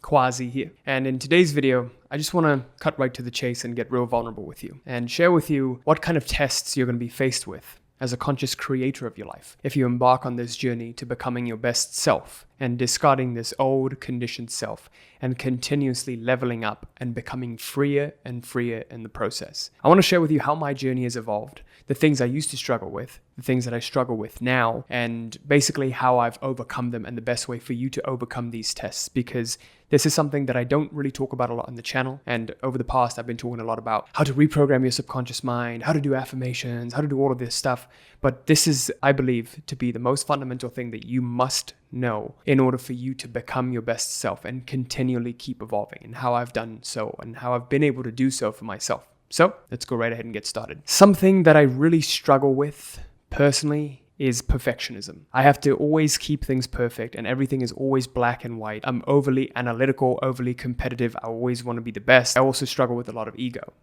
Quazi here. And in today's video, I just want to cut right to the chase and get real vulnerable with you and share with you what kind of tests you're going to be faced with as a conscious creator of your life if you embark on this journey to becoming your best self and discarding this old conditioned self and continuously leveling up and becoming freer and freer in the process. I want to share with you how my journey has evolved, the things I used to struggle with, the things that I struggle with now, and basically how I've overcome them and the best way for you to overcome these tests, because this is something that I don't really talk about a lot on the channel. And over the past, I've been talking a lot about how to reprogram your subconscious mind, how to do affirmations, how to do all of this stuff. But this is, I believe, to be the most fundamental thing that you must know in order for you to become your best self and continually keep evolving, and how I've done so and how I've been able to do so for myself. So let's go right ahead and get started. Something that I really struggle with personally is perfectionism. I have to always keep things perfect and everything is always black and white. I'm overly analytical, overly competitive. I always want to be the best. I also struggle with a lot of ego.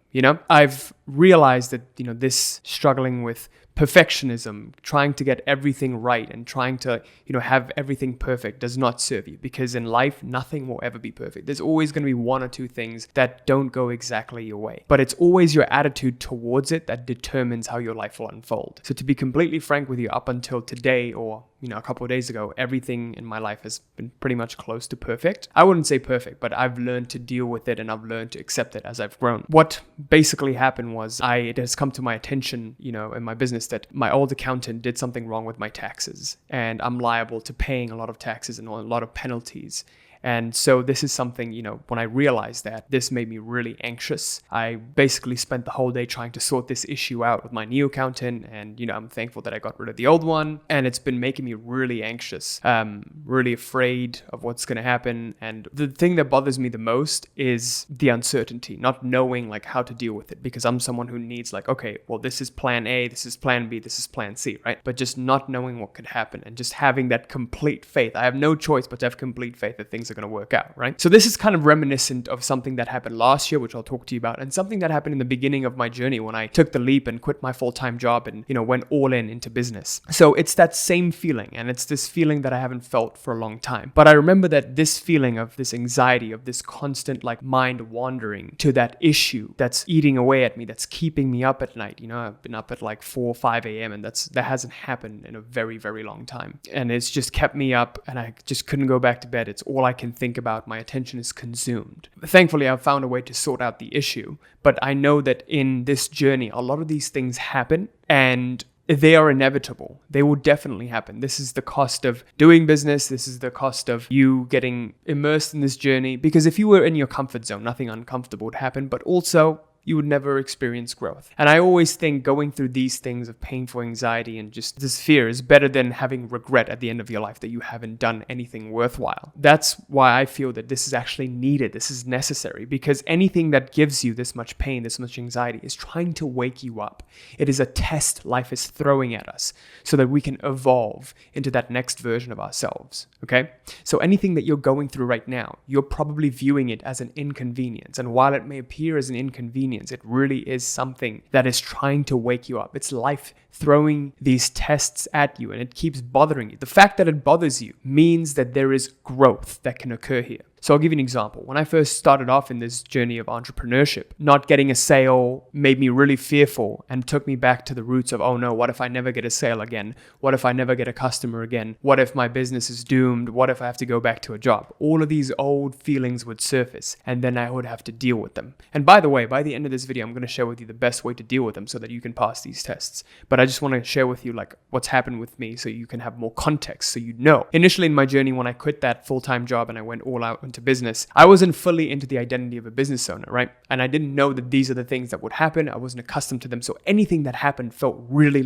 I've realized that, this struggling with perfectionism, trying to get everything right and trying to, have everything perfect does not serve you, because in life, nothing will ever be perfect. There's always going to be one or two things that don't go exactly your way, but it's always your attitude towards it that determines how your life will unfold. So to be completely frank with you, up until today, or a couple of days ago, everything in my life has been pretty much close to perfect. I wouldn't say perfect, but I've learned to deal with it and I've learned to accept it as I've grown. What basically happened was it has come to my attention, in my business, that my old accountant did something wrong with my taxes and I'm liable to paying a lot of taxes and a lot of penalties. And so this is something, when I realized that, this made me really anxious. I basically spent the whole day trying to sort this issue out with my new accountant. And, I'm thankful that I got rid of the old one. And it's been making me really anxious, really afraid of what's going to happen. And the thing that bothers me the most is the uncertainty, not knowing how to deal with it. Because I'm someone who needs okay, well, this is plan A, this is plan B, this is plan C, right? But just not knowing what could happen and just having that complete faith. I have no choice but to have complete faith that things are going to work out, right? So this is kind of reminiscent of something that happened last year, which I'll talk to you about, and something that happened in the beginning of my journey when I took the leap and quit my full-time job and, went all into business. So it's that same feeling, and it's this feeling that I haven't felt for a long time. But I remember that this feeling of this anxiety, of this constant mind wandering to that issue that's eating away at me, that's keeping me up at night. I've been up at 4 or 5 a.m. and that hasn't happened in a very, very long time. And it's just kept me up and I just couldn't go back to bed. It's all I can think about. My attention is consumed. Thankfully, I've found a way to sort out the issue, but I know that in this journey, a lot of these things happen and they are inevitable. They will definitely happen. This is the cost of doing business. This is the cost of you getting immersed in this journey, because if you were in your comfort zone, nothing uncomfortable would happen, but also you would never experience growth. And I always think going through these things of painful anxiety and just this fear is better than having regret at the end of your life that you haven't done anything worthwhile. That's why I feel that this is actually needed. This is necessary, because anything that gives you this much pain, this much anxiety is trying to wake you up. It is a test life is throwing at us so that we can evolve into that next version of ourselves. Okay? So anything that you're going through right now, you're probably viewing it as an inconvenience. And while it may appear as an inconvenience, it really is something that is trying to wake you up. It's life throwing these tests at you and it keeps bothering you. The fact that it bothers you means that there is growth that can occur here. So I'll give you an example. When I first started off in this journey of entrepreneurship, not getting a sale made me really fearful and took me back to the roots of, oh no, what if I never get a sale again? What if I never get a customer again? What if my business is doomed? What if I have to go back to a job? All of these old feelings would surface and then I would have to deal with them. And by the way, by the end of this video, I'm going to share with you the best way to deal with them so that you can pass these tests. But I just want to share with you what's happened with me so you can have more context so you know. Initially in my journey, when I quit that full-time job and I went all out into business, I wasn't fully into the identity of a business owner, right? And I didn't know that these are the things that would happen. I wasn't accustomed to them. So anything that happened felt really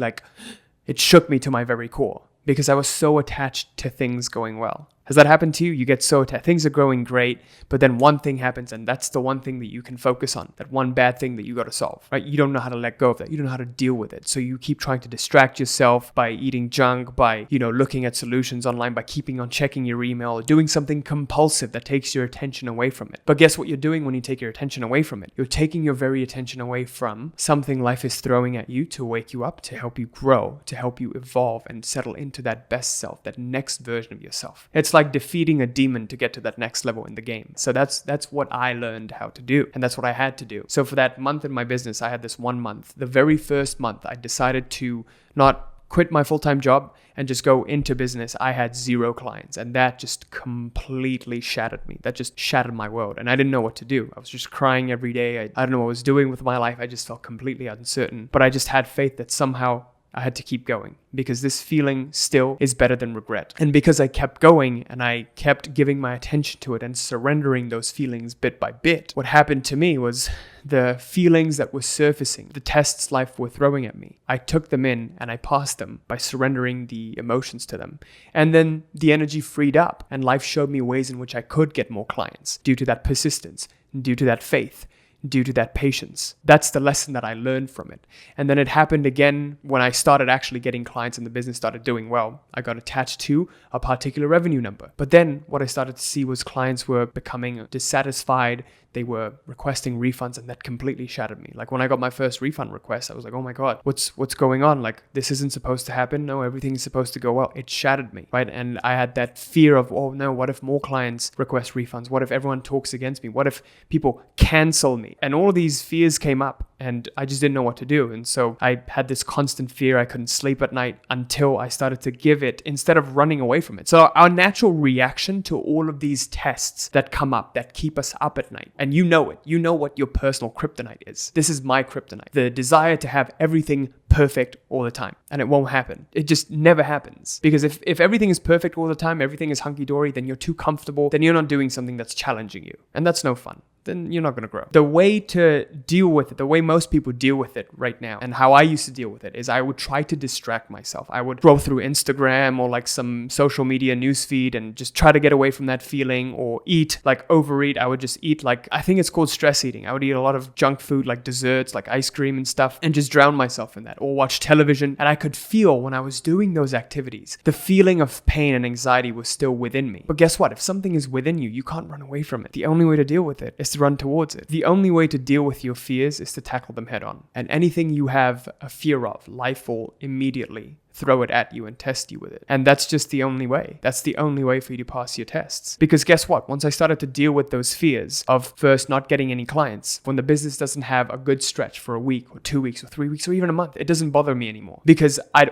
it shook me to my very core because I was so attached to things going well. Has that happened to you? You get so attached. Things are going great, but then one thing happens and that's the one thing that you can focus on, that one bad thing that you got to solve, right? You don't know how to let go of that. You don't know how to deal with it. So you keep trying to distract yourself by eating junk, by, looking at solutions online, by keeping on checking your email, or doing something compulsive that takes your attention away from it. But guess what you're doing when you take your attention away from it? You're taking your very attention away from something life is throwing at you to wake you up, to help you grow, to help you evolve and settle into that best self, that next version of yourself. It's like defeating a demon to get to that next level in the game. So that's what I learned how to do. And that's what I had to do. So for that month in my business, I had this 1 month. The very first month, I decided to not quit my full-time job and just go into business. I had 0 clients, and that just completely shattered me. That just shattered my world, and I didn't know what to do. I was just crying every day. I don't know what I was doing with my life. I just felt completely uncertain, but I just had faith that somehow I had to keep going, because this feeling still is better than regret. And because I kept going and I kept giving my attention to it and surrendering those feelings bit by bit, what happened to me was the feelings that were surfacing, the tests life were throwing at me, I took them in and I passed them by surrendering the emotions to them. And then the energy freed up, and life showed me ways in which I could get more clients due to that persistence, due to that faith, due to that patience. That's the lesson that I learned from it. And then it happened again when I started actually getting clients and the business started doing well. I got attached to a particular revenue number. But then what I started to see was clients were becoming dissatisfied. They were requesting refunds, and that completely shattered me. Like when I got my first refund request, I was like, oh my God, what's going on? Like, this isn't supposed to happen. No, everything's supposed to go well. It shattered me, right? And I had that fear of, oh no, what if more clients request refunds? What if everyone talks against me? What if people cancel me? And all of these fears came up, and I just didn't know what to do. And so I had this constant fear. I couldn't sleep at night until I started to give it instead of running away from it. So our natural reaction to all of these tests that come up, that keep us up at night, and you know it. You know what your personal kryptonite is. This is my kryptonite. The desire to have everything perfect all the time. And it won't happen. It just never happens. Because if everything is perfect all the time, everything is hunky-dory, then you're too comfortable, then you're not doing something that's challenging you. And that's no fun. Then you're not going to grow. The way to deal with it, the way most people deal with it right now, and how I used to deal with it, is I would try to distract myself. I would scroll through Instagram or like some social media newsfeed and just try to get away from that feeling, or eat, like overeat. I would just eat, like, I think it's called stress eating. I would eat a lot of junk food, like desserts, like ice cream and stuff, and just drown myself in that, or watch television. And I could feel when I was doing those activities, the feeling of pain and anxiety was still within me. But guess what? If something is within you, you can't run away from it. The only way to deal with it is to run towards it. The only way to deal with your fears is to tackle them head on. And anything you have a fear of, life will immediately throw it at you and test you with it. And that's just the only way. That's the only way for you to pass your tests. Because guess what? Once I started to deal with those fears of first not getting any clients, when the business doesn't have a good stretch for a week or 2 weeks or 3 weeks or even a month, it doesn't bother me anymore, because I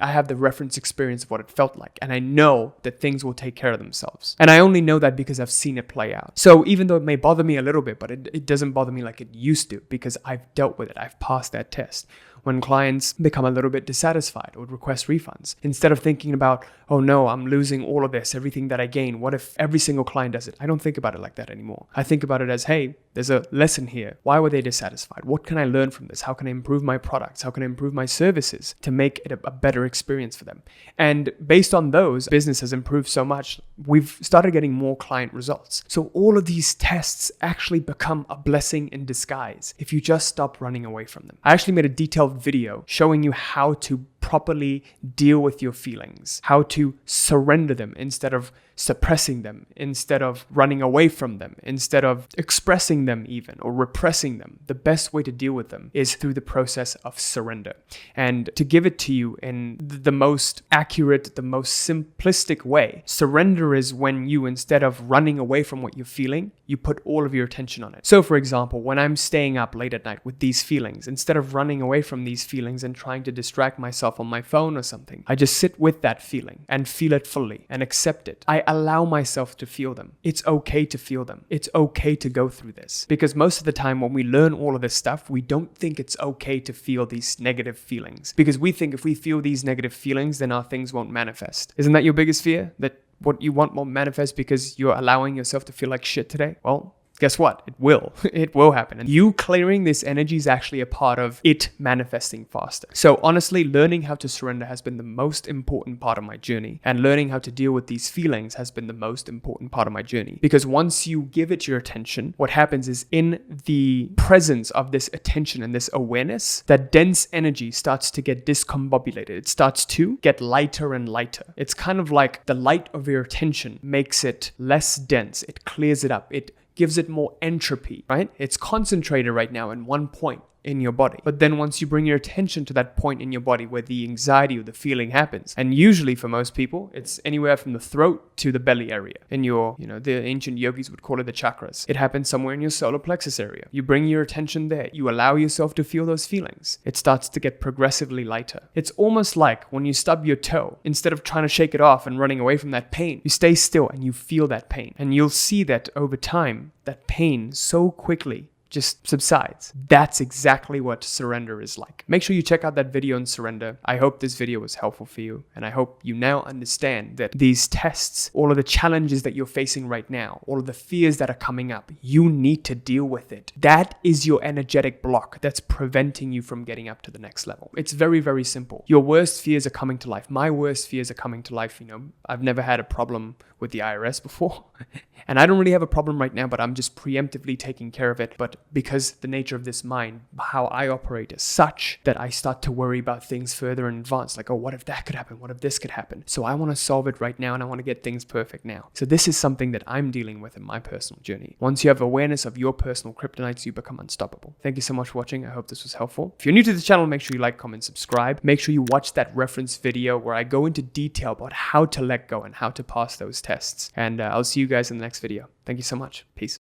have the reference experience of what it felt like. And I know that things will take care of themselves. And I only know that because I've seen it play out. So even though it may bother me a little bit, but it doesn't bother me like it used to, because I've dealt with it. I've passed that test. When clients become a little bit dissatisfied or request refunds, instead of thinking about, oh no, I'm losing all of this, everything that I gain, what if every single client does it? I don't think about it like that anymore. I think about it as, hey, there's a lesson here. Why were they dissatisfied? What can I learn from this? How can I improve my products? How can I improve my services to make it a better experience for them? And based on those, business has improved so much, we've started getting more client results. So all of these tests actually become a blessing in disguise if you just stop running away from them. I actually made a detailed video showing you how to properly deal with your feelings, how to surrender them instead of suppressing them, instead of running away from them, instead of expressing them even, or repressing them. The best way to deal with them is through the process of surrender. And to give it to you in the most accurate, the most simplistic way, surrender is when you, instead of running away from what you're feeling, you put all of your attention on it. So for example, when I'm staying up late at night with these feelings, instead of running away from these feelings and trying to distract myself on my phone or something, I just sit with that feeling and feel it fully and accept it. I allow myself to feel them. It's okay to feel them. It's okay to go through this. Because most of the time when we learn all of this stuff, we don't think it's okay to feel these negative feelings. Because we think if we feel these negative feelings, then our things won't manifest. Isn't that your biggest fear? That what you want won't manifest because you're allowing yourself to feel like shit today? Well, guess what? It will. It will happen. And you clearing this energy is actually a part of it manifesting faster. So honestly, learning how to surrender has been the most important part of my journey. And learning how to deal with these feelings has been the most important part of my journey. Because once you give it your attention, what happens is in the presence of this attention and this awareness, that dense energy starts to get discombobulated. It starts to get lighter and lighter. It's kind of like the light of your attention makes it less dense. It clears it up. It gives it more entropy, right? It's concentrated right now in one point, in your body. But then once you bring your attention to that point in your body where the anxiety or the feeling happens, and usually for most people, it's anywhere from the throat to the belly area. In your, the ancient yogis would call it the chakras. It happens somewhere in your solar plexus area. You bring your attention there. You allow yourself to feel those feelings. It starts to get progressively lighter. It's almost like when you stub your toe, instead of trying to shake it off and running away from that pain, you stay still and you feel that pain. And you'll see that over time, that pain so quickly just subsides. That's exactly what surrender is like. Make sure you check out that video on surrender. I hope this video was helpful for you, and I hope you now understand that these tests, all of the challenges that you're facing right now, all of the fears that are coming up, you need to deal with it. That is your energetic block that's preventing you from getting up to the next level. It's very, very simple. Your worst fears are coming to life. My worst fears are coming to life. I've never had a problem with the IRS before. And I don't really have a problem right now, but I'm just preemptively taking care of it. But because the nature of this mind, how I operate is such that I start to worry about things further in advance. Like, oh, what if that could happen? What if this could happen? So I want to solve it right now and I want to get things perfect now. So this is something that I'm dealing with in my personal journey. Once you have awareness of your personal kryptonites, you become unstoppable. Thank you so much for watching. I hope this was helpful. If you're new to the channel, make sure you like, comment, subscribe. Make sure you watch that reference video where I go into detail about how to let go and how to pass those tests. And I'll see you guys in the next video. Thank you so much. Peace.